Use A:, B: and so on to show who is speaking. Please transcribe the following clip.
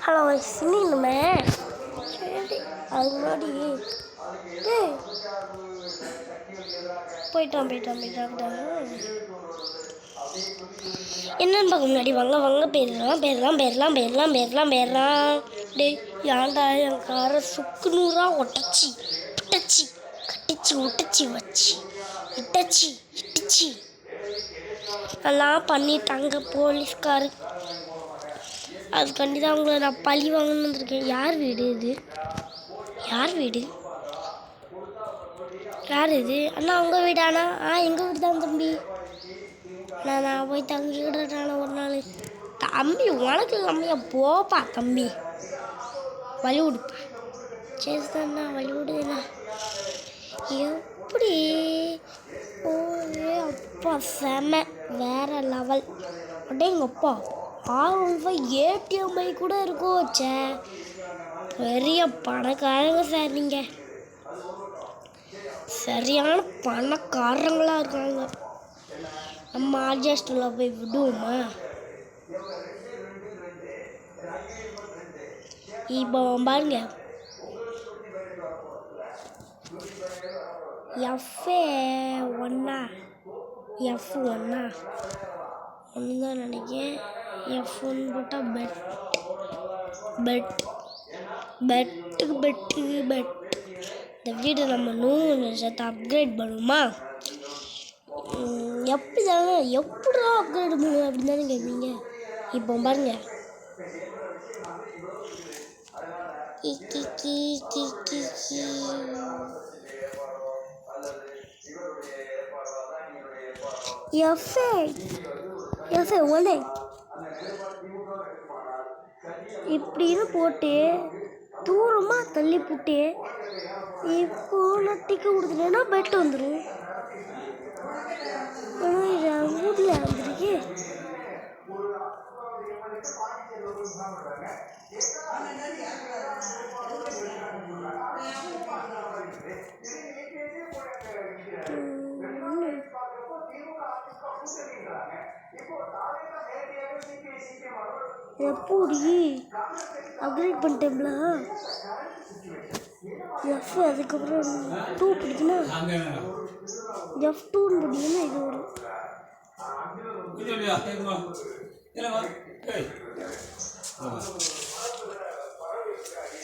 A: Hello சினிமே சரி அது முன்னாடி போயிட்டான் என்னன்னு பார்க்க முன்னாடி வாங்க போயிடலாம் டேய் ஏன்டா என் காரை சுக்கு நூறாக ஒட்டச்சி கட்டிச்சு ஒட்டச்சி வச்சு இட்டச்சி எல்லாம் பண்ணிட்டாங்க போலீஸ்காரு. அதுக்காண்டி தான் அவங்கள நான் பழி வாங்கன்னு வந்திருக்கேன். யார் வீடு இது? யார் இது? அண்ணா உங்கள் வீடாண்ணா? எங்கள் வீடு தான் தம்பி. நான் போய் தங்கிக்கிட்டேன் ஒரு நாள். தம்பி உனக்கு கம்மியாக போப்பா தம்பி, வழி விடுப்பா. சரி தான்ண்ணா வழி விடுதுண்ணா. எப்படி அப்பா செம வேற லெவல். அடேங்கப்பா R15 ATM கூட இருக்கும். பெரிய பணக்காரங்க சார், நீங்கள் சரியான பணக்காரங்களாக இருக்காங்க. நம்ம ஆர்ஜஸ்டில் போய் விடுவோமா? இப்போ பாருங்க, F1 ஒன்று தான் நினைக்கிறேன். F1 போட்டால் பெட்டு. இந்த வீடு நம்ம 100% அப்கிரேட் பண்ணுமா? எப்படிடா அப்கிரேட் பண்ணுவோம் அப்படின்னு தானே கேட்பீங்க. இப்போ பாருங்க, F1 இப்படின்னு போட்டு தூரமாக தள்ளி போட்டு இப்போ நான் டிக்கு கொடுத்துட்டேன்னா பெட்டு வந்துடும். வீட்டில் வந்துருக்கு. எப்படி அப்கிரேட் பண்ணிட்டேன்ல. F அதுக்கப்புறம் 2 பிடிக்குன்னா F2 பிடிக்குன்னா இது வரும்.